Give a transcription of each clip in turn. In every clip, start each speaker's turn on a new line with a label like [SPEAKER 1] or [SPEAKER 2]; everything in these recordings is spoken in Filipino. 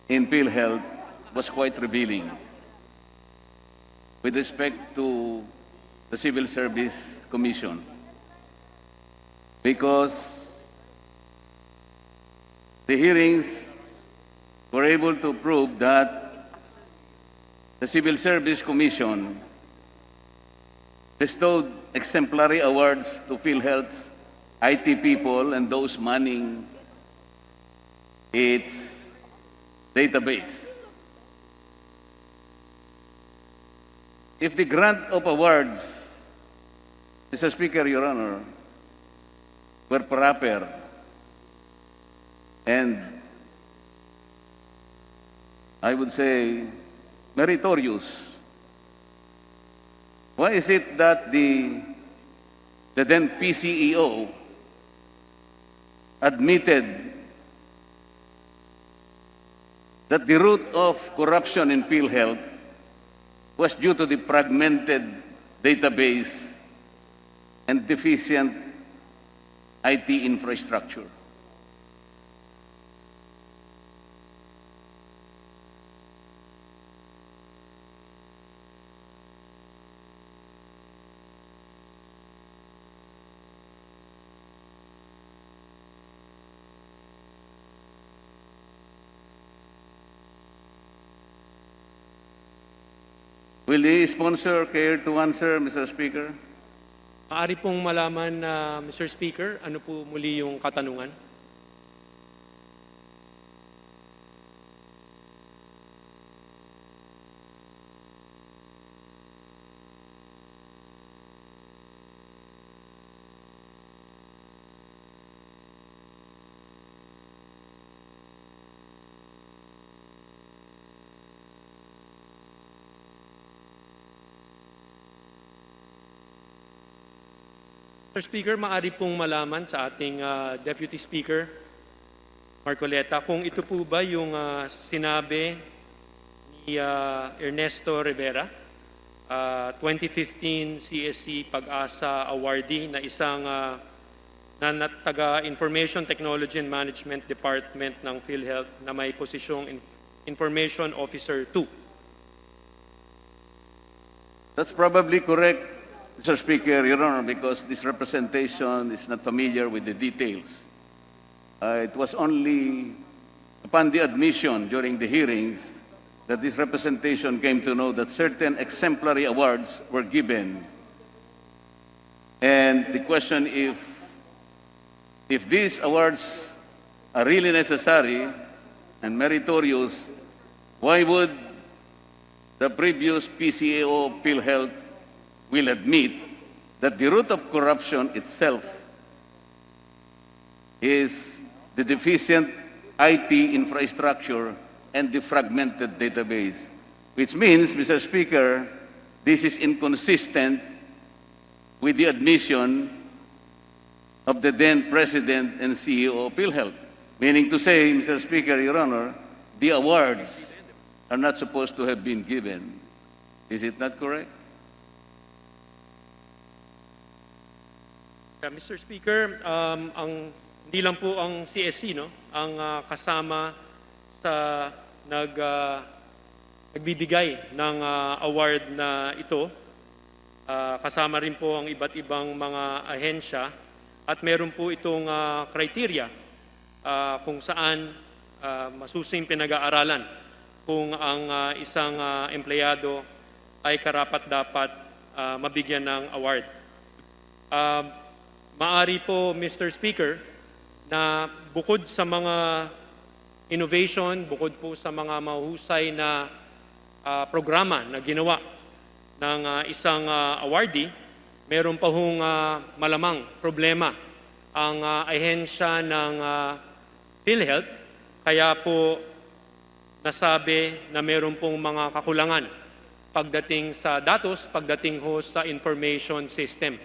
[SPEAKER 1] in PhilHealth was quite revealing with respect to the Civil Service Commission, because the hearings were able to prove that the Civil Service Commission bestowed exemplary awards to PhilHealth's IT people and those manning its database. If the grant of awards, Mr. Speaker, Your Honor, were proper and I would say meritorious, why is it that the then PCEO admitted that the root of corruption in PhilHealth was due to the fragmented database and deficient IT infrastructure? Will the sponsor care to answer, Mr. Speaker?
[SPEAKER 2] Maaari pong malaman, Mr. Speaker, ano po muli yung katanungan? Mr. Speaker, maaari pong malaman sa ating Deputy Speaker, Marcoleta, kung ito po ba yung sinabi ni Ernesto Rivera, 2015 CSC Pag-asa awardee na isang taga Information Technology and Management Department ng PhilHealth na may posisyong Information Officer 2.
[SPEAKER 1] That's probably correct, Mr. Speaker, Your Honor, because this representation is not familiar with the details. It was only upon the admission during the hearings that this representation came to know that certain exemplary awards were given. And the question if these awards are really necessary and meritorious, why would the previous PCAO PhilHealth will admit that the root of corruption itself is the deficient IT infrastructure and the fragmented database, which means, Mr. Speaker, this is inconsistent with the admission of the then President and CEO of PhilHealth. Meaning to say, Mr. Speaker, Your Honor, the awards are not supposed to have been given. Is it not correct?
[SPEAKER 2] Mr. Speaker, hindi lang po ang CSC ang kasama sa nagbibigay ng award na ito. Kasama rin po ang iba't ibang mga ahensya at meron po itong criteria kung saan masusing pinag-aaralan kung ang isang empleyado ay karapat-dapat mabigyan ng award. Maari po, Mr. Speaker, na bukod sa mga innovation, bukod po sa mga mahusay na programa na ginawa ng isang awardee, meron pa hong malamang problema ang ahensya ng PhilHealth, kaya po nasabi na meron pong mga kakulangan pagdating sa datos, pagdating ho sa information system.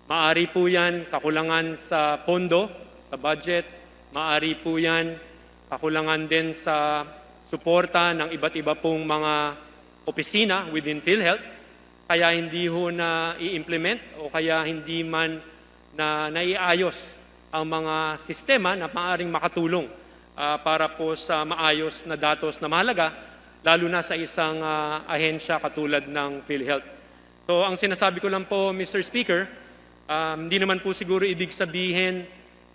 [SPEAKER 2] Maari po yan kakulangan sa pondo, sa budget, maari po yan kakulangan din sa suporta ng iba't iba pong mga opisina within PhilHealth, kaya hindi ho na i-implement o kaya hindi man na naiayos ang mga sistema na maaaring makatulong para po sa maayos na datos na mahalaga, lalo na sa isang ahensya katulad ng PhilHealth. So ang sinasabi ko lang po, Mr. Speaker, hindi naman po siguro ibig sabihin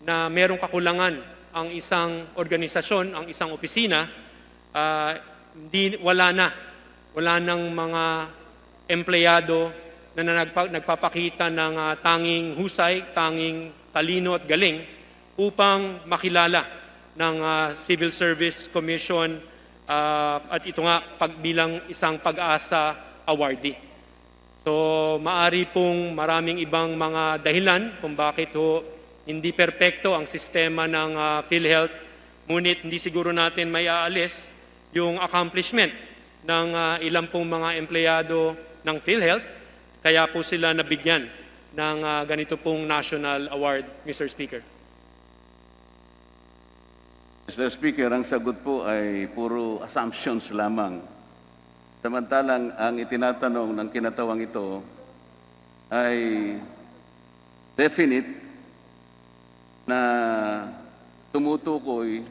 [SPEAKER 2] na merong kakulangan ang isang organisasyon, ang isang opisina, wala nang mga empleyado na nagpapakita ng tanging husay, tanging talino at galing upang makilala ng Civil Service Commission at ito nga bilang isang pag-asa awardee. So maari pong maraming ibang mga dahilan kung bakit hindi perpekto ang sistema ng PhilHealth, ngunit hindi siguro natin may aalis yung accomplishment ng ilang pong mga empleyado ng PhilHealth, kaya po sila nabigyan ng ganito pong national award, Mr. Speaker.
[SPEAKER 1] Mr. Speaker, ang sagot po ay puro assumptions lamang. Samantalang ang itinatanong ng kinatawang ito ay definite na tumutukoy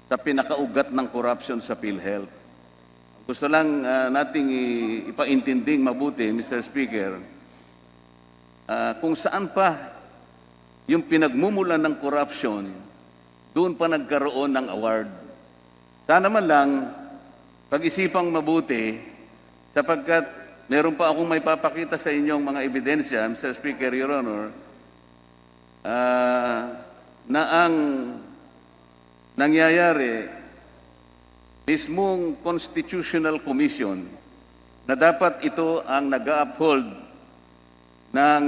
[SPEAKER 1] sa pinakaugat ng corruption sa PhilHealth. Gusto lang nating ipaintinding mabuti, Mr. Speaker, kung saan pa yung pinagmumulan ng corruption, doon pa nagkaroon ng award. Sana man lang pag-isipang mabuti sapagkat meron pa akong may papakita sa inyong mga ebidensya, Mr. Speaker, Your Honor, na ang nangyayari mismong Constitutional Commission na dapat ito ang nag-uphold ng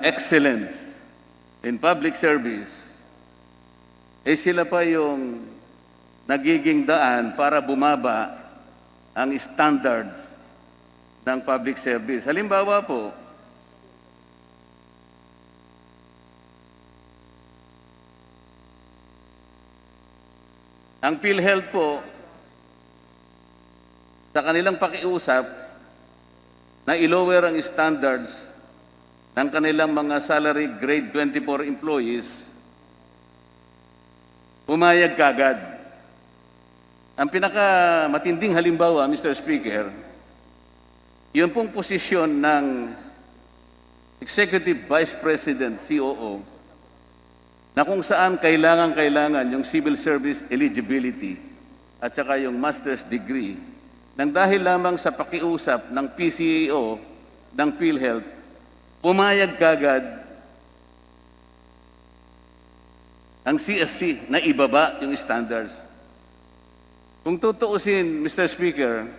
[SPEAKER 1] excellence in public service, sila pa yung nagiging daan para bumaba ang standards ng public service. Halimbawa po, ang PhilHealth po, sa kanilang pakiusap na i-lower ang standards ng kanilang mga salary grade 24 employees, pumayag kagad. Ang pinakamatinding halimbawa, Mr. Speaker, yun pong posisyon ng Executive Vice President, COO, na kung saan kailangan yung civil service eligibility at saka yung master's degree, nang dahil lamang sa pakiusap ng PCAO ng PhilHealth, pumayag kagad ang CSC na ibaba yung standards. Kung tutuusin, Mr. Speaker,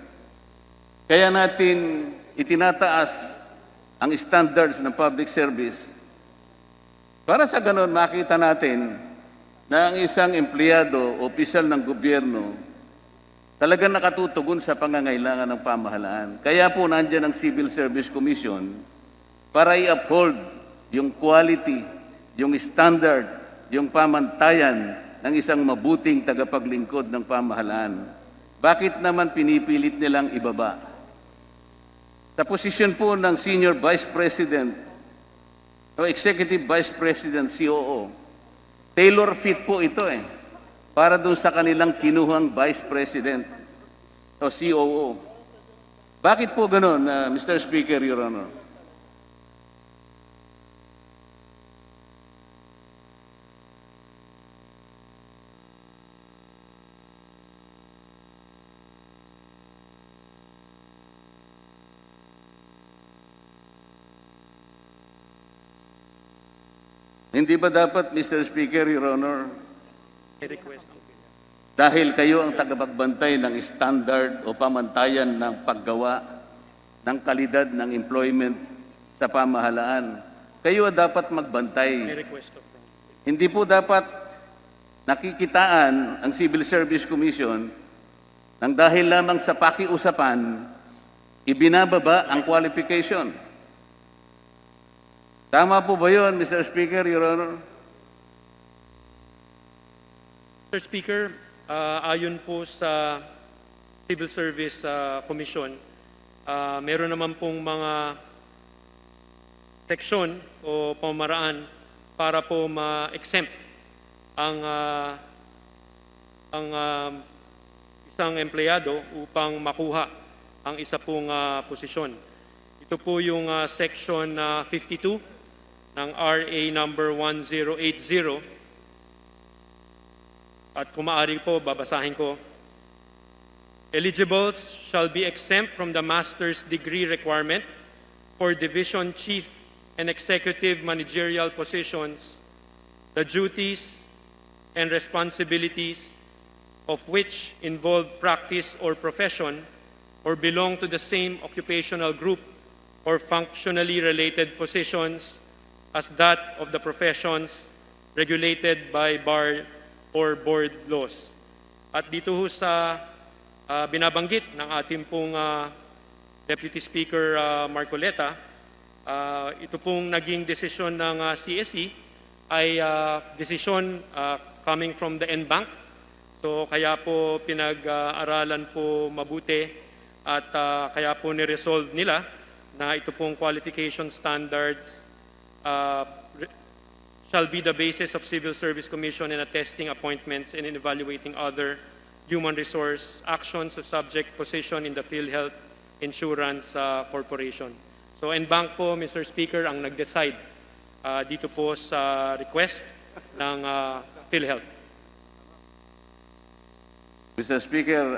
[SPEAKER 1] kaya natin itinataas ang standards ng public service para sa ganon makita natin na ang isang empleyado o opisyal ng gobyerno talagang nakatutugon sa pangangailangan ng pamahalaan. Kaya po nandiyan ang Civil Service Commission para i-uphold yung quality, yung standard, yung pamantayan ng isang mabuting tagapaglingkod ng pamahalaan. Bakit naman pinipilit nilang ibaba? Sa posisyon po ng Senior Vice President o Executive Vice President, COO, tailor fit po ito para dun sa kanilang kinuhang Vice President o COO. Bakit po ganun, Mr. Speaker, Your Honor? Hindi ba dapat, Mr. Speaker, Your Honor, dahil kayo ang tagapagbantay ng standard o pamantayan ng paggawa ng kalidad ng employment sa pamahalaan, kayo dapat magbantay. Hindi po dapat nakikitaan ang Civil Service Commission nang dahil lamang sa pakiusapan, ibinababa ang qualification. Tama po ba yun, Mr. Speaker, Your Honor?
[SPEAKER 2] Mr. Speaker, ayon po sa Civil Service Commission, meron naman pong mga seksyon o pamaraan para po ma-exempt ang ang isang empleyado upang makuha ang isa pong posisyon. Ito po yung section 52 ng RA number 1080 at kung maaari po, babasahin ko. Eligibles shall be exempt from the master's degree requirement for division chief and executive managerial positions, the duties and responsibilities of which involve practice or profession or belong to the same occupational group or functionally related positions as that of the professions regulated by bar or board laws. At dito ho sa binabanggit ng ating pong Deputy Speaker Marcoleta, ito pong naging desisyon ng CSE ay desisyon coming from the NBank. So kaya po pinag-aralan po mabuti at kaya po ni-resolve nila na ito pong qualification standards shall be the basis of Civil Service Commission in attesting appointments and in evaluating other human resource actions of subject position in the PhilHealth Insurance Corporation. So NBank po, Mr. Speaker, ang nag-decide dito po sa request ng PhilHealth.
[SPEAKER 1] Mr. Speaker,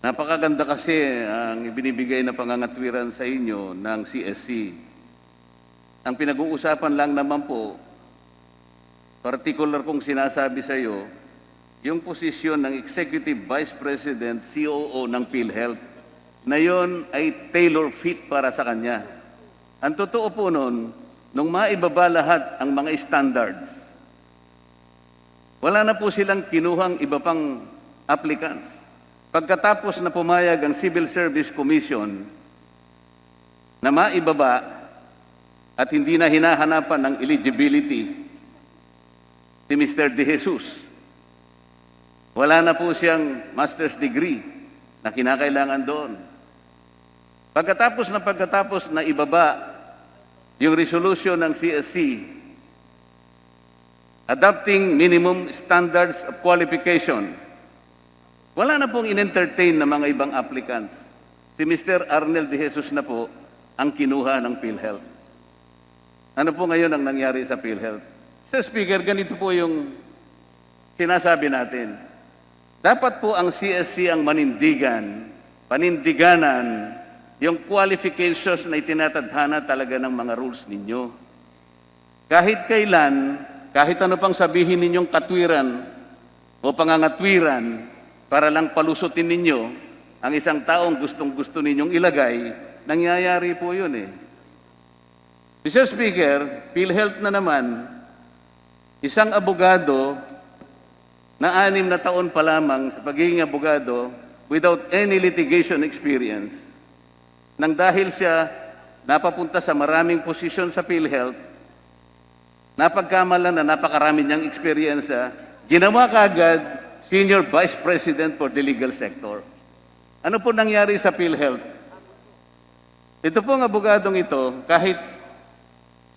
[SPEAKER 1] napakaganda kasi ang ibinibigay na pangangatwiran sa inyo ng CSC. Ang pinag-uusapan lang naman po, particular kong sinasabi sa iyo, yung posisyon ng Executive Vice President, COO ng PhilHealth, na yon ay tailor-fit para sa kanya. Ang totoo po nun, nung maibaba lahat ang mga standards, wala na po silang kinuhang iba pang applicants. Pagkatapos na pumayag ang Civil Service Commission na maibaba at hindi na hinahanapan ng eligibility si Mr. De Jesus, wala na po siyang master's degree na kinakailangan doon. Pagkatapos na ibaba yung resolution ng CSC adopting minimum standards of qualification, wala na pong in-entertain na mga ibang applicants. Si Mr. Arnel De Jesus na po ang kinuha ng PhilHealth. Ano po ngayon ang nangyari sa PhilHealth? Mr. Speaker, ganito po yung sinasabi natin. Dapat po ang CSC ang panindiganan yung qualifications na itinatadhana talaga ng mga rules ninyo. Kahit kailan, kahit ano pang sabihin ninyong katwiran o pangangatwiran para lang palusutin ninyo ang isang taong gustong-gusto ninyong ilagay, nangyayari po yun eh. Mr. Speaker, PhilHealth na naman, isang abogado na 6 na taon pa lamang sa pagiging abogado without any litigation experience, nang dahil siya napapunta sa maraming posisyon sa PhilHealth, napagkamalan na napakarami niyang experience, ginawa kaagad Senior Vice President for the Legal Sector. Ano po nangyari sa PhilHealth? Ito pong abogadong ito, kahit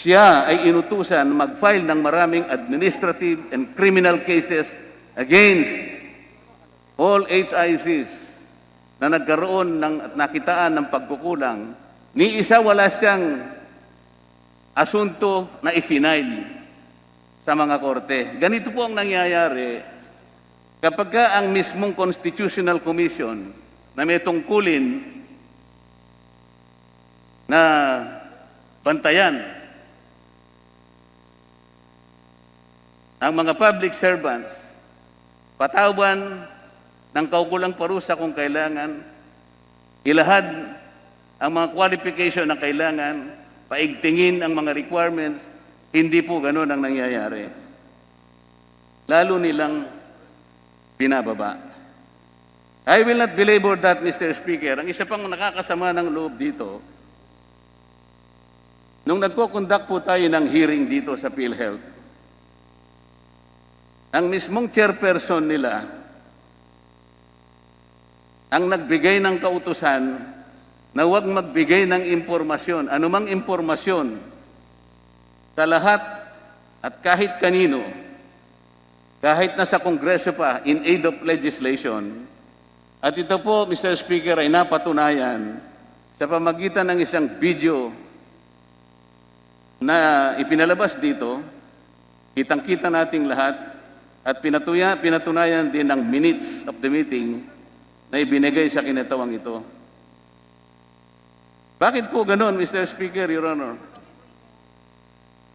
[SPEAKER 1] siya ay inutusan mag-file ng maraming administrative and criminal cases against all HICs na nagkaroon ng at nakitaan ng pagkukulang, ni isa wala siyang asunto na i-file sa mga korte. Ganito po ang nangyayari kapag ang mismong Constitutional Commission na may tungkulin na bantayan ang mga public servants, patawan ng kaukulang parusa kung kailangan, ilahad ang mga qualification na kailangan, paigtingin ang mga requirements, hindi po ganun ang nangyayari. Lalo nilang binababa. I will not belabor that, Mr. Speaker. Ang isa pang nakakasama ng loob dito, nung nagko-conduct po tayo ng hearing dito sa PhilHealth, ang mismong chairperson nila ang nagbigay ng kautusan na huwag magbigay ng impormasyon, anumang impormasyon sa lahat at kahit kanino kahit nasa Kongreso pa, in aid of legislation. At ito po, Mr. Speaker, ay napatunayan sa pamagitan ng isang video na ipinalabas dito, kitang-kita nating lahat, at pinatunayan din ng minutes of the meeting na ibinigay sa kinatawang ito. Bakit po ganun, Mr. Speaker, Your Honor?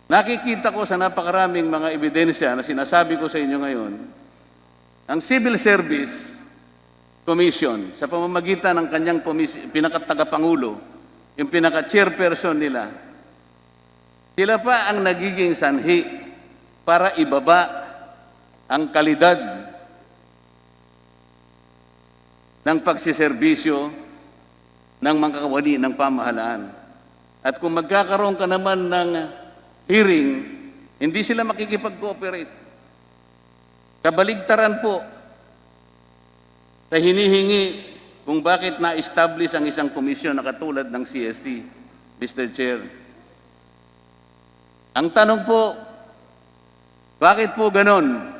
[SPEAKER 1] Nakikita ko sa napakaraming mga ebidensya na sinasabi ko sa inyo ngayon, ang Civil Service Commission, sa pamamagitan ng kanyang pinakatagapangulo, yung pinaka-chairperson nila, sila pa ang nagiging sanhi para ibaba ang kalidad ng pagsiserbisyo ng mga kawani ng pamahalaan. At kung magkakaroon ka naman ng hearing, hindi sila makikipag-cooperate. Kabaligtaran po sa hinihingi kung bakit na-establish ang isang komisyon na katulad ng CSC, Mr. Chair. Ang tanong po, bakit po ganon?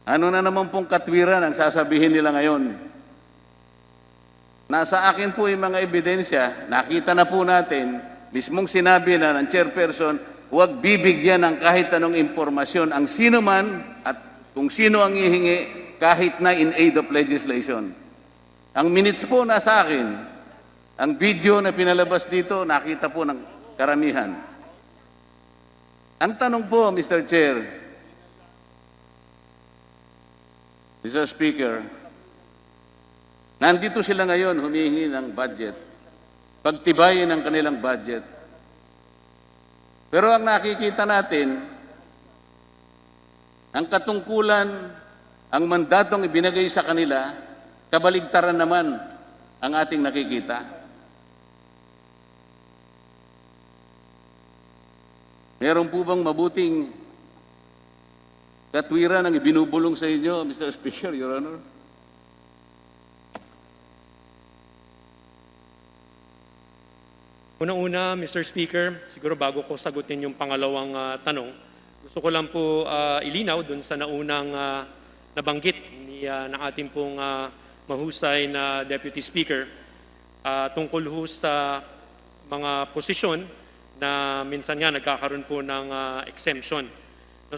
[SPEAKER 1] Ano na naman pong katwiran ang sasabihin nila ngayon? Nasa akin po yung mga ebidensya, nakita na po natin, mismong sinabi na ng chairperson, huwag bibigyan ng kahit anong impormasyon ang sino man at kung sino ang ihingi kahit na in aid of legislation. Ang minutes po nasa akin, ang video na pinalabas dito, nakita po ng karamihan. Ang tanong po, Mr. Chair, Mr. Speaker, nandito sila ngayon humihingi ng budget, pagtibayin ang kanilang budget. Pero ang nakikita natin, ang katungkulan, ang mandatong ibinigay sa kanila, kabaligtaran naman ang ating nakikita. Meron po bang mabuting katwiran ang ibinubulong sa inyo, Mr. Speaker, Your Honor?
[SPEAKER 2] Unang-una, Mr. Speaker, siguro bago ko sagutin yung pangalawang tanong, gusto ko lang po ilinaw dun sa naunang nabanggit ng ating pong mahusay na Deputy Speaker tungkol ho sa mga posisyon na minsan nga nagkakaroon po ng exemption.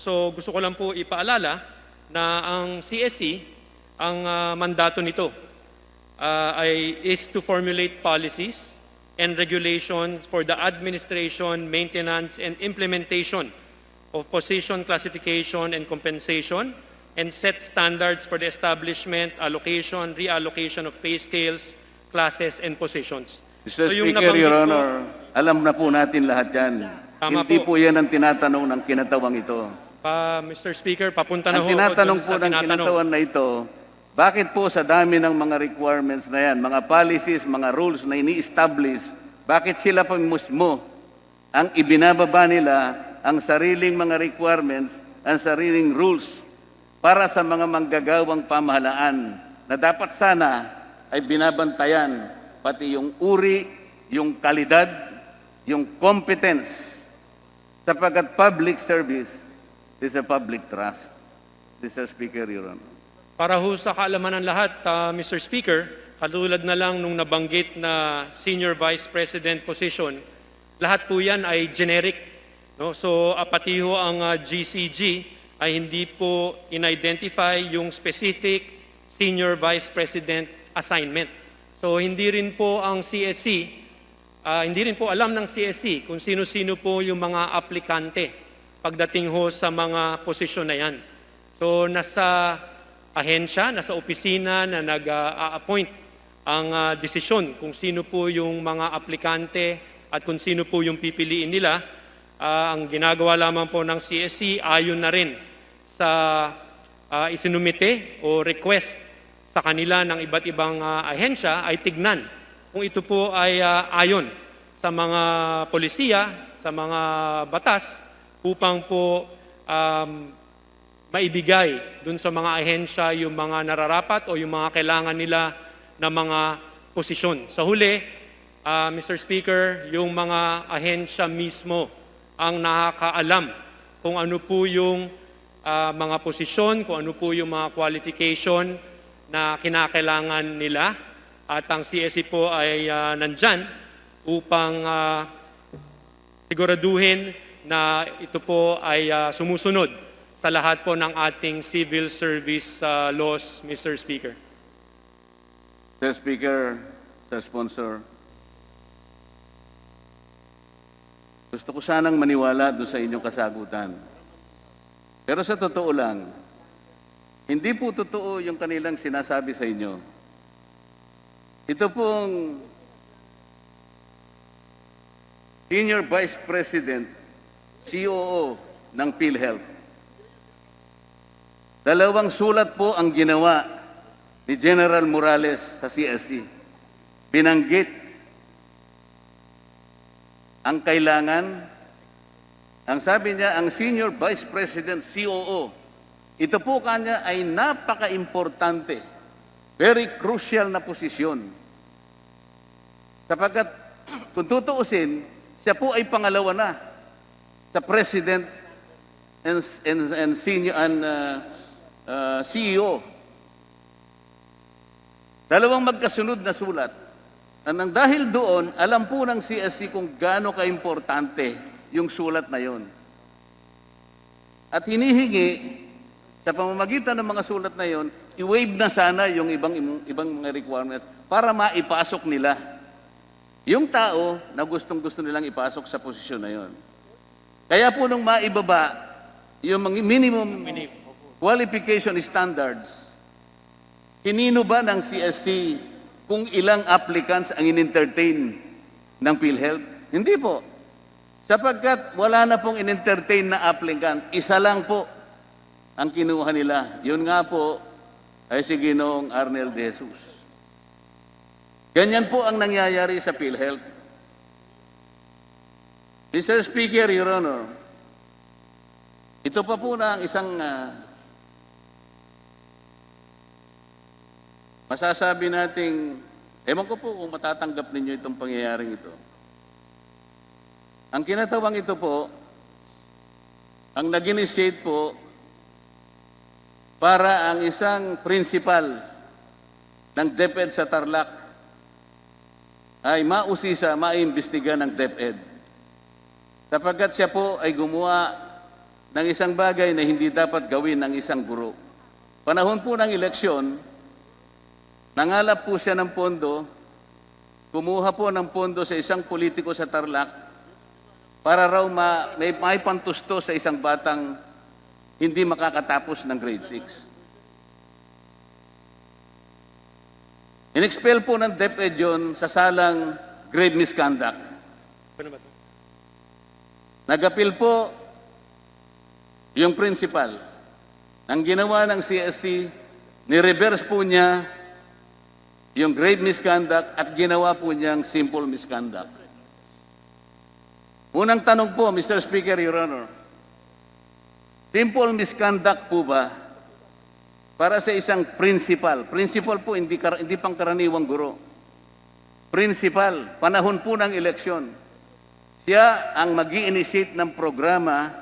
[SPEAKER 2] So gusto ko lang po ipaalala na ang CSC, ang mandato nito is to formulate policies and regulations for the administration, maintenance, and implementation of position classification and compensation, and set standards for the establishment, allocation, reallocation of pay scales, classes, and positions.
[SPEAKER 1] Mr.
[SPEAKER 2] yung
[SPEAKER 1] Speaker,
[SPEAKER 2] nabanggit
[SPEAKER 1] Your
[SPEAKER 2] ko-
[SPEAKER 1] Honor, alam na po natin lahat yan.
[SPEAKER 2] Tama
[SPEAKER 1] Hindi
[SPEAKER 2] po.
[SPEAKER 1] po yan ang tinatanong ng kinatawang ito.
[SPEAKER 2] Mr. Speaker, papunta na
[SPEAKER 1] Ang
[SPEAKER 2] ho ako
[SPEAKER 1] tinatanong
[SPEAKER 2] dun
[SPEAKER 1] po
[SPEAKER 2] sa
[SPEAKER 1] ng
[SPEAKER 2] tinatanong.
[SPEAKER 1] kinatawan na ito, bakit po sa dami ng mga requirements na yan, mga policies, mga rules na ini-establish, bakit sila pa mismo ang ibinababa nila ang sariling mga requirements, ang sariling rules para sa mga manggagawang pamahalaan na dapat sana ay binabantayan pati yung uri, yung kalidad, yung competence, sapagkat public service is a public trust. Mr. Speaker, Your Honor.
[SPEAKER 2] Para ho sa kaalaman ng lahat, Mr. Speaker, katulad na lang nung nabanggit na Senior Vice President position, lahat po yan ay generic. No? So pati ho ang GCG ay hindi po in-identify yung specific Senior Vice President assignment. So hindi rin po ang CSC, hindi rin po alam ng CSC kung sino-sino po yung mga aplikante pagdating ho sa mga posisyon na yan. So nasa ahensya, nasa opisina na nag-a-appoint ang desisyon kung sino po yung mga aplikante at kung sino po yung pipiliin nila. Ang ginagawa lamang po ng CSC ayon na rin sa isinumite o request sa kanila ng iba't ibang ahensya ay tignan kung ito po ay ayon sa mga polisiya, sa mga batas upang po maibigay dun sa mga ahensya yung mga nararapat o yung mga kailangan nila na mga posisyon. Sa huli, Mr. Speaker, yung mga ahensya mismo ang nakakaalam kung ano po yung mga posisyon, kung ano po yung mga qualification na kinakailangan nila. At ang CSE po ay nandyan upang siguraduhin na ito po ay sumusunod sa lahat po ng ating civil service laws, Mr. Speaker.
[SPEAKER 1] Mr. Speaker, Mr. Sponsor, gusto ko sanang maniwala doon sa inyong kasagutan. Pero sa totoo lang, hindi po totoo yung kanilang sinasabi sa inyo. Ito pong Senior Vice President, COO ng PhilHealth. Dalawang sulat po ang ginawa ni General Morales sa CSE. Binanggit ang kailangan, ang sabi niya, ang Senior Vice President, COO, ito po kanya ay napaka-importante, very crucial na posisyon. Sapagkat kung tutuusin, siya po ay pangalawa na sa President and Senior and CEO. Dalawang magkasunod na sulat. Nang dahil doon, alam po ng CSC kung gaano ka-importante yung sulat na yon. At hinihingi, sa pamamagitan ng mga sulat na yon, i-waive na sana yung ibang mga requirements para maipasok nila yung tao na gustong-gusto nilang ipasok sa posisyon na yon. Kaya po nung maibaba yung mga minimum qualification standards, hinino ba ng CSC kung ilang applicants ang in-entertain ng PhilHealth? Hindi po. Sapagkat wala na pong in-entertain na applicant, isa lang po ang kinuha nila. Yun nga po ay si Ginoong Arnel de Jesus. Ganyan po ang nangyayari sa PhilHealth. Mr. Speaker, Your Honor, ito pa po na ang isang masasabi nating, ewan ko po kung matatanggap ninyo itong pangyayaring ito. Ang kinatawang ito po, ang nag-initiate po para ang isang principal ng DepEd sa Tarlac ay mausisa, maimbestiga ng DepEd. Sapagkat siya po ay gumawa ng isang bagay na hindi dapat gawin ng isang guro. Panahon po ng eleksyon, nangalap po siya ng pondo, kumuha po ng pondo sa isang politiko sa Tarlac para raw may pantusto sa isang batang hindi makakatapos ng grade 6. In-expel po ng DepEd yun sa salang grave misconduct.
[SPEAKER 2] Ano ba ito?
[SPEAKER 1] Nag-appeal po yung principal. Ang ginawa ng CSC, ni-reverse po niya yung grave misconduct at ginawa po niyang simple misconduct. Unang tanong po, Mr. Speaker, Your Honor, simple misconduct po ba para sa isang principal? Principal po, hindi pangkaraniwang guro. Principal, panahon po ng eleksyon. Siya ang mag-i-initiate ng programa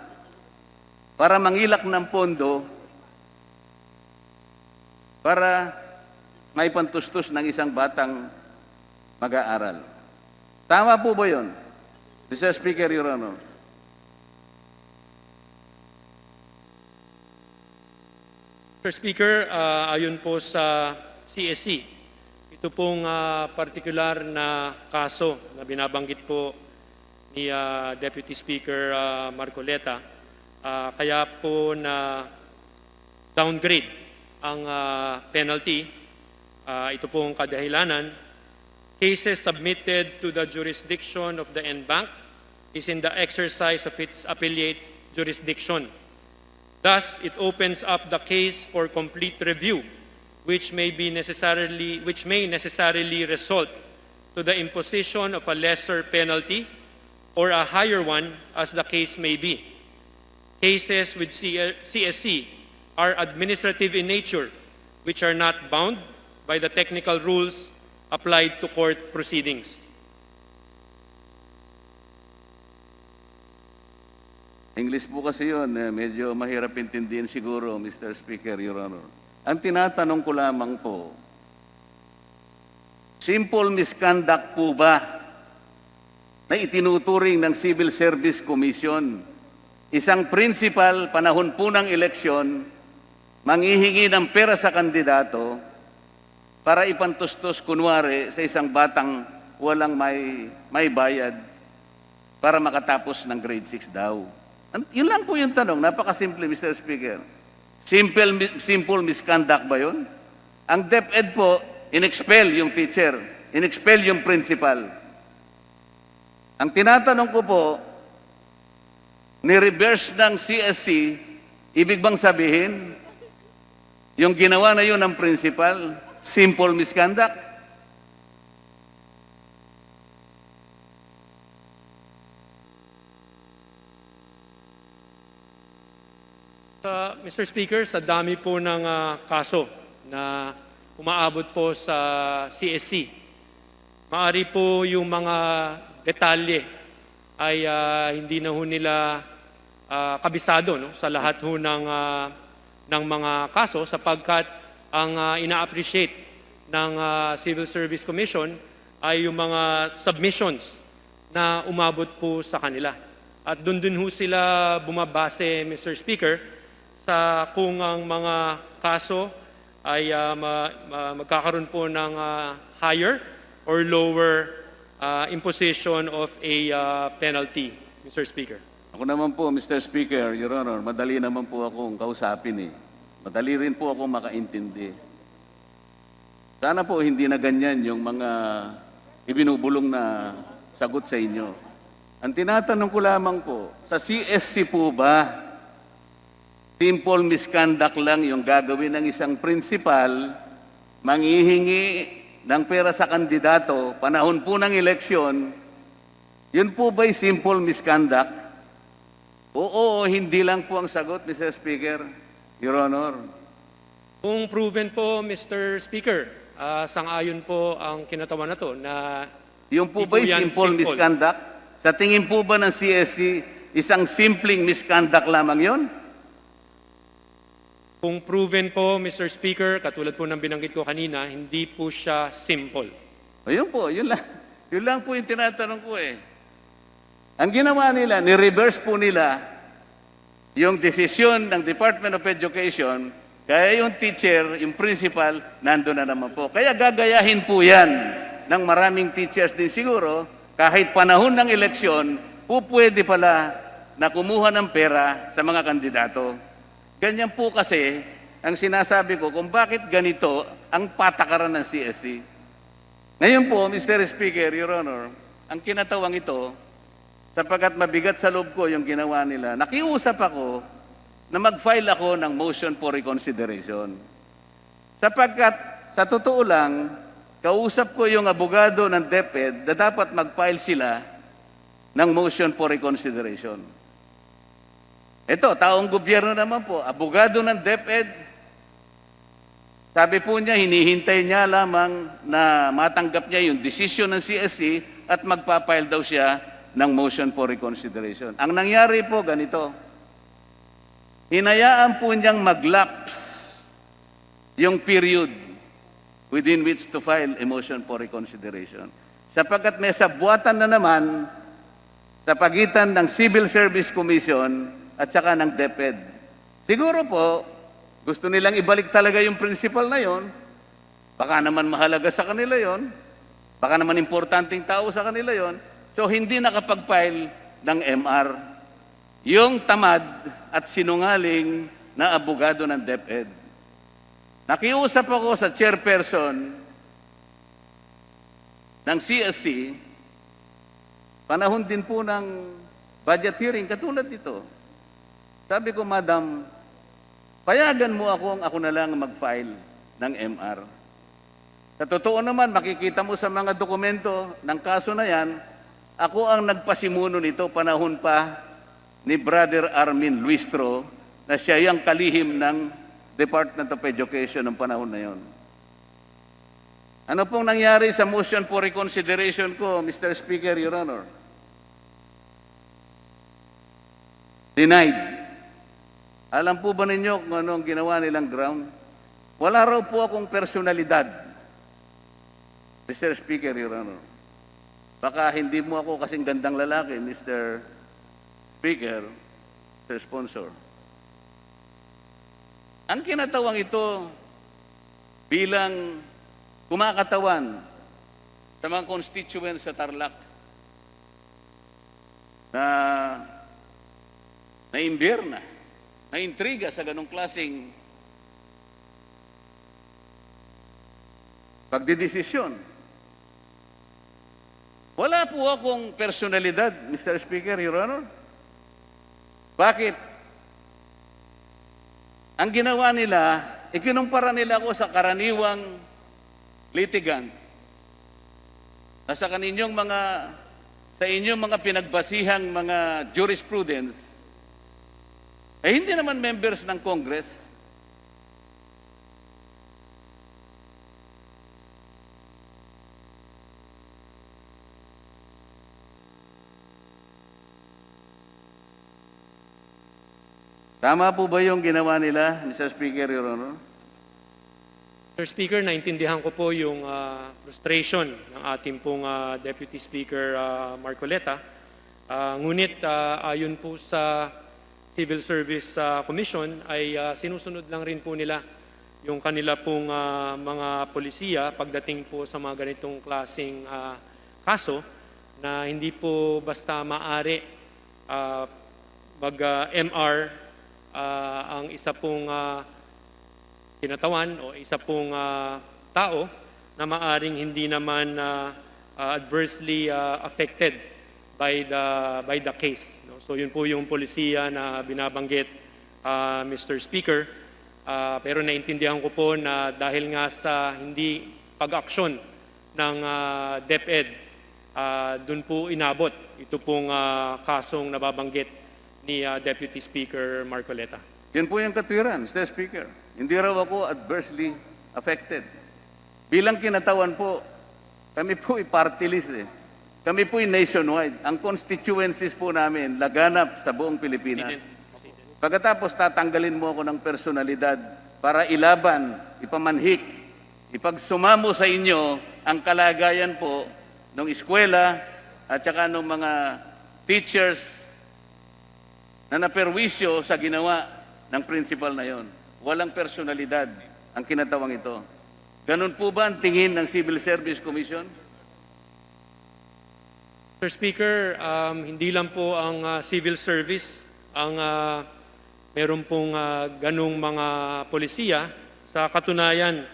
[SPEAKER 1] para mangilak ng pondo para may pantustos ng isang batang mag-aaral. Tama po ba yun? Mr. Speaker, Your Honor.
[SPEAKER 2] Mr. Speaker, ayon po sa CSC, ito pong particular na kaso na binabanggit po ni Deputy Speaker Marcoleta, kaya po na downgrade ang penalty. Ito pong kadahilanan, cases submitted to the jurisdiction of the NBank is in the exercise of its affiliate jurisdiction. Thus, it opens up the case for complete review, which may necessarily result to the imposition of a lesser penalty or a higher one, as the case may be. Cases with CSC are administrative in nature, which are not bound by the technical rules applied to court proceedings.
[SPEAKER 1] English po kasi yun, medyo mahirap intindihin siguro, Mr. Speaker, Your Honor. Ang tinatanong ko lamang po, simple misconduct po ba na itinuturing ng Civil Service Commission? Isang principal, panahon po ng eleksyon, manghihingi ng pera sa kandidato para ipantustos kunwari sa isang batang walang may bayad para makatapos ng grade 6 daw. Yun lang po yung tanong. Napakasimple, Mr. Speaker. Simple misconduct ba yun? Ang DepEd po, in-expel yung teacher, in-expel yung principal. Ang tinatanong ko po, ni-reverse ng CSC, ibig bang sabihin, yung ginawa na yun ng principal, simple misconduct?
[SPEAKER 2] Mr. Speaker, sa dami po ng kaso na umaabot po sa CSC, maaari po yung mga detalye ay hindi na ho nila kabisado, no, sa lahat ho ng mga kaso, sapagkat ang ina-appreciate ng Civil Service Commission ay yung mga submissions na umabot po sa kanila. At doon din ho sila bumabase, Mr. Speaker, sa kung ang mga kaso ay magkakaroon po ng higher or lower imposition of a penalty, Mr. Speaker.
[SPEAKER 1] Ako naman po, Mr. Speaker, Your Honor, madali naman po akong kausapin eh. Madali rin po akong makaintindi. Sana po hindi na ganyan yung mga ibinubulong na sagot sa inyo. Ang tinatanong ko lamang po, sa CSC po ba, simple misconduct lang yung gagawin ng isang principal, manghihingi ng pera sa kandidato, panahon po ng eleksyon, yun po ba'y simple misconduct? Oo, hindi lang po ang sagot, Mr. Speaker, Your Honor.
[SPEAKER 2] Kung proven po, Mr. Speaker, sang-ayon po ang kinatawan na to na
[SPEAKER 1] Yung po
[SPEAKER 2] di
[SPEAKER 1] ba'y
[SPEAKER 2] yan
[SPEAKER 1] simple misconduct? Sa tingin po ba ng CSC, isang simpleng misconduct lamang yon?
[SPEAKER 2] Kung proven po, Mr. Speaker, katulad po ng binanggit ko kanina, hindi po siya simple.
[SPEAKER 1] Ayun po, yun lang po yung tinatanong ko eh. Ang ginawa nila, ni-reverse po nila yung desisyon ng Department of Education, kaya yung teacher, yung principal, nando na naman po. Kaya gagayahin po yan ng maraming teachers din siguro, kahit panahon ng eleksyon, po pwede pala na kumuha ng pera sa mga kandidato. Ganyan po kasi ang sinasabi ko kung bakit ganito ang patakaran ng CSC. Ngayon po, Mr. Speaker, Your Honor, ang kinatawang ito, sapagkat mabigat sa loob ko yung ginawa nila, nakiusap ako na mag-file ako ng motion for reconsideration. Sapagkat, sa totoo lang, kausap ko yung abogado ng DepEd na dapat mag-file sila ng motion for reconsideration. Ito, taong gobyerno naman po, abogado ng DepEd, sabi po niya, hinihintay niya lamang na matanggap niya yung decision ng CSC at magpapile daw siya ng motion for reconsideration. Ang nangyari po, ganito, hinayaan po niyang mag-lapse yung period within which to file a motion for reconsideration. Sapagkat may sabwatan na naman sa pagitan ng Civil Service Commission at saka ng DepEd. Siguro po, gusto nilang ibalik talaga yung principal na yon. Baka naman mahalaga sa kanila yon. Baka naman importanteng tao sa kanila yon. So, hindi nakapag-file ng MR. Yung tamad at sinungaling na abogado ng DepEd. Nakiusap ako sa chairperson ng CSC, panahon din po ng budget hearing, katulad dito. Sabi ko, Madam, payagan mo ako na lang mag-file ng MR. Sa totoo naman, makikita mo sa mga dokumento ng kaso na yan, ako ang nagpasimuno nito panahon pa ni Brother Armin Luistro na siya yung kalihim ng Department of Education ng panahon na yon. Ano pong nangyari sa motion for reconsideration ko, Mr. Speaker, Your Honor? denied. Alam po ba ninyo kung ano ang ginawa nilang ground? Wala raw po akong personalidad. Mr. Speaker, Your Honor. Baka hindi mo ako kasing gandang lalaki, Mr. Speaker, Mr. Sponsor. Ang kinatawang ito bilang kumakatawan sa mga constituents sa Tarlac na naimbirna, naintriga sa ganong klaseng pagdidesisyon. Wala po akong personalidad, Mr. Speaker, Your Honor. Bakit? Ang ginawa nila, ikinumpara nila ako sa karaniwang litigant. Sa inyong mga pinagbasihang mga jurisprudence, eh hindi naman members ng Congress. Tama po ba yung ginawa nila, Mr. Speaker, Your Honor?
[SPEAKER 2] Mr. Speaker, naintindihan ko po yung frustration ng ating pong Deputy Speaker Marcoleta. Ngunit ayon po sa Civil Service Commission ay sinusunod lang rin po nila yung kanila pong mga polisiya pagdating po sa mga ganitong klaseng kaso na hindi po basta maaari mag-MR ang isa pong kinatawan o isa pong tao na maaring hindi naman adversely affected by the case. No? So yun po yung polisiya na binabanggit, Mr. Speaker. Pero naintindihan ko po na dahil nga sa hindi pag-aksyon ng DepEd, dun po inabot ito pong kasong nababanggit ni Deputy Speaker Marcoleta.
[SPEAKER 1] Yan po yung katwiran, Mr. Speaker. Hindi raw ako adversely affected. Bilang kinatawan po, kami po party list eh. Kami po nationwide. Ang constituencies po namin laganap sa buong Pilipinas. Pagkatapos tatanggalin mo ako ng personalidad para ilaban, ipamanhik, ipagsumamo sa inyo ang kalagayan po ng eskwela at saka ng mga teachers na naperwisyo sa ginawa ng principal na yon. Walang personalidad ang kinatawang ito. Ganun po ba ang tingin ng Civil Service Commission?
[SPEAKER 2] Mr. Speaker, hindi lang po ang civil service ang meron pong ganung mga polisiya. Sa katunayan,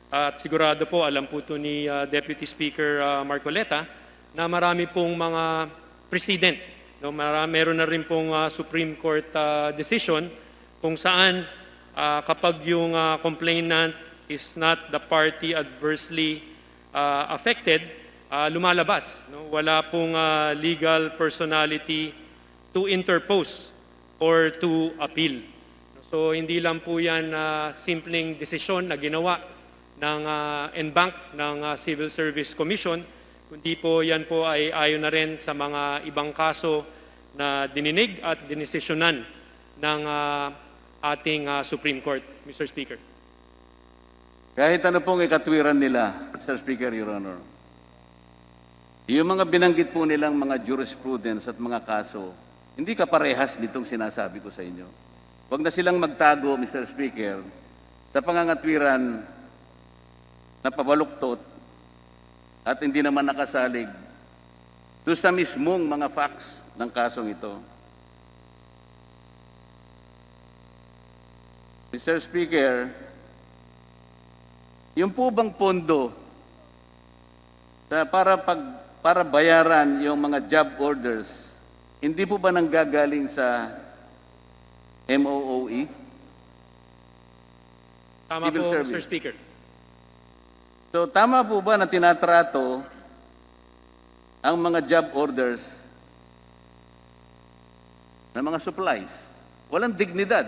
[SPEAKER 2] at sigurado po alam po ito ni Deputy Speaker Marcoleta, na marami pong mga president. No, meron na rin pong Supreme Court decision kung saan kapag yung complainant is not the party adversely affected, lumalabas. No? Wala pong legal personality to interpose or to appeal. So hindi lang po yan simpleng desisyon na ginawa ng NBank ng Civil Service Commission, kundi po yan po ay ayon na rin sa mga ibang kaso na dininig at dinesisyonan ng ating Supreme Court, Mr. Speaker.
[SPEAKER 1] Kahit ano pong ikatwiran nila, Mr. Speaker, Your Honor, yung mga binanggit po nilang mga jurisprudence at mga kaso, hindi kaparehas nitong sinasabi ko sa inyo. Huwag na silang magtago, Mr. Speaker, sa pangangatwiran na pabaluktot at hindi naman nakasalig doon sa mismong mga facts ng kasong ito. Mr. Speaker, yung po bang pondo para bayaran yung mga job orders, hindi po ba nanggagaling sa MOOE?
[SPEAKER 2] Tama
[SPEAKER 1] Civil
[SPEAKER 2] po,
[SPEAKER 1] Service.
[SPEAKER 2] Mr. Speaker.
[SPEAKER 1] So tama po ba na tinatrato ang mga job orders ng mga supplies? Walang dignidad.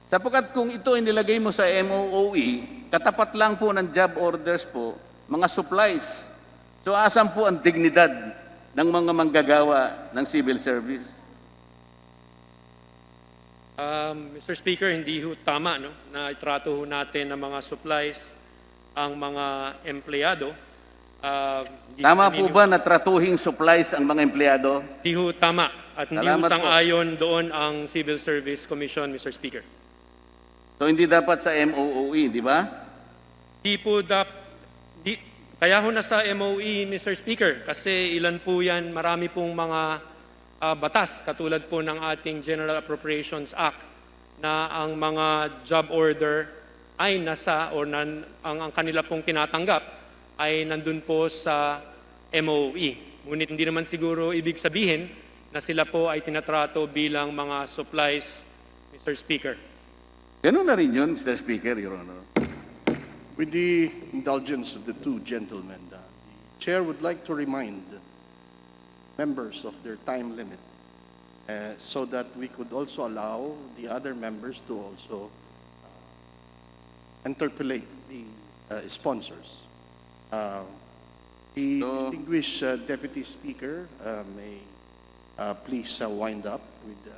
[SPEAKER 1] Sapagkat kung ito inilagay mo sa MOOE, katapat lang po ng job orders po, mga supplies. So asan po ang dignidad ng mga manggagawa ng civil service?
[SPEAKER 2] Mr. Speaker, hindi ho tama no, na itrato ho natin ng mga supplies ang mga empleyado. Hindi
[SPEAKER 1] Tama
[SPEAKER 2] kami-
[SPEAKER 1] po ba na tratuhing supplies ang mga empleyado?
[SPEAKER 2] Hindi ho tama at hindi ho
[SPEAKER 1] Salamat po.
[SPEAKER 2] sang-ayon doon ang Civil Service Commission, Mr. Speaker.
[SPEAKER 1] So hindi dapat sa MOOE, di ba?
[SPEAKER 2] Di po kaya ho nasa MOE, Mr. Speaker, kasi ilan po yan, marami pong mga batas, katulad po ng ating General Appropriations Act, na ang mga job order ay nasa, or ang kanila pong tinatanggap ay nandun po sa MOE. Ngunit hindi naman siguro ibig sabihin na sila po ay tinatrato bilang mga supplies, Mr. Speaker.
[SPEAKER 1] Ganun na rin yun, Mr. Speaker, Your Honor.
[SPEAKER 3] With the indulgence of the two gentlemen, the chair would like to remind members of their time limit so that we could also allow the other members to also interpolate the sponsors. The
[SPEAKER 1] So-
[SPEAKER 3] distinguished Deputy Speaker may please wind up with his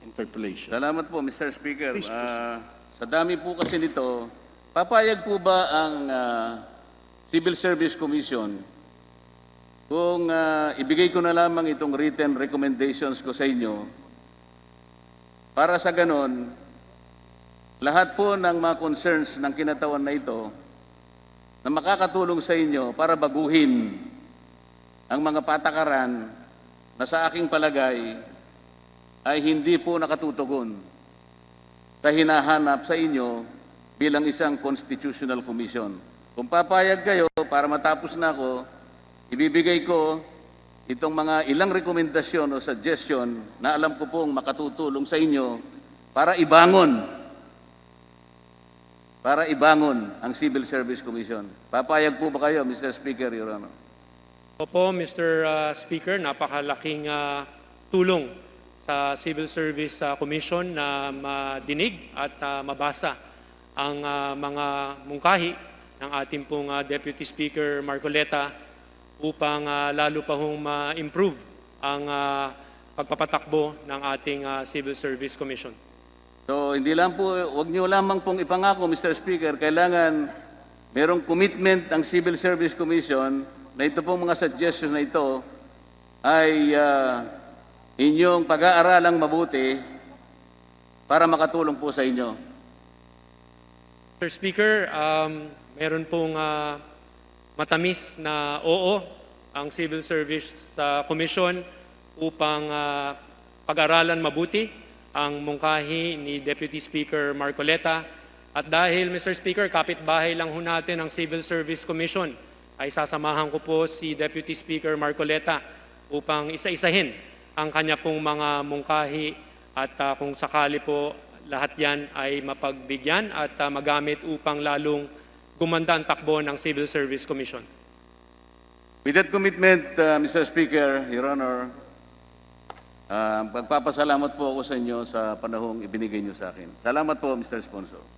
[SPEAKER 3] interpolation.
[SPEAKER 1] Salamat po, Mr. Speaker.
[SPEAKER 3] Please
[SPEAKER 1] Sa dami po kasi nito, papayag po ba ang Civil Service Commission kung ibigay ko na lamang itong written recommendations ko sa inyo para sa ganon, lahat po ng mga concerns ng kinatawan na ito na makakatulong sa inyo para baguhin ang mga patakaran na sa aking palagay ay hindi po nakatutugon sa hinahanap sa inyo bilang isang constitutional commission. Kung papayag kayo para matapos na ako, ibibigay ko itong mga ilang rekomendasyon o suggestion na alam ko pong makatutulong sa inyo para ibangon ang Civil Service Commission. Papayag po ba kayo, Mr. Speaker, Your Honor?
[SPEAKER 2] Opo, Mr. Speaker, napakalaking tulong sa Civil Service Commission na madinig at mabasa ang mga mungkahi ng ating pong Deputy Speaker Marcoleta upang lalo pa hong ma-improve ang pagpapatakbo ng ating Civil Service Commission.
[SPEAKER 1] So, hindi lang po, wag niyo lamang pong ipangako, Mr. Speaker, kailangan merong commitment ang Civil Service Commission na ito pong mga suggestions na ito ay inyong pag-aaralang mabuti para makatulong po sa inyo.
[SPEAKER 2] Mr. Speaker, meron pong matamis na oo ang Civil Service Commission upang pag-aralan mabuti ang mungkahi ni Deputy Speaker Marcoleta. At dahil, Mr. Speaker, kapitbahay lang ho natin ang Civil Service Commission, ay sasamahan ko po si Deputy Speaker Marcoleta upang isa-isahin ang kanya pong mga mungkahi at kung sakali po lahat yan ay mapagbigyan at magamit upang lalong gumanda ang takbo ng Civil Service Commission.
[SPEAKER 1] With that commitment, Mr. Speaker, Your Honor, pagpapasalamat po ako sa inyo sa panahong ibinigay niyo sa akin. Salamat po, Mr. Sponsor.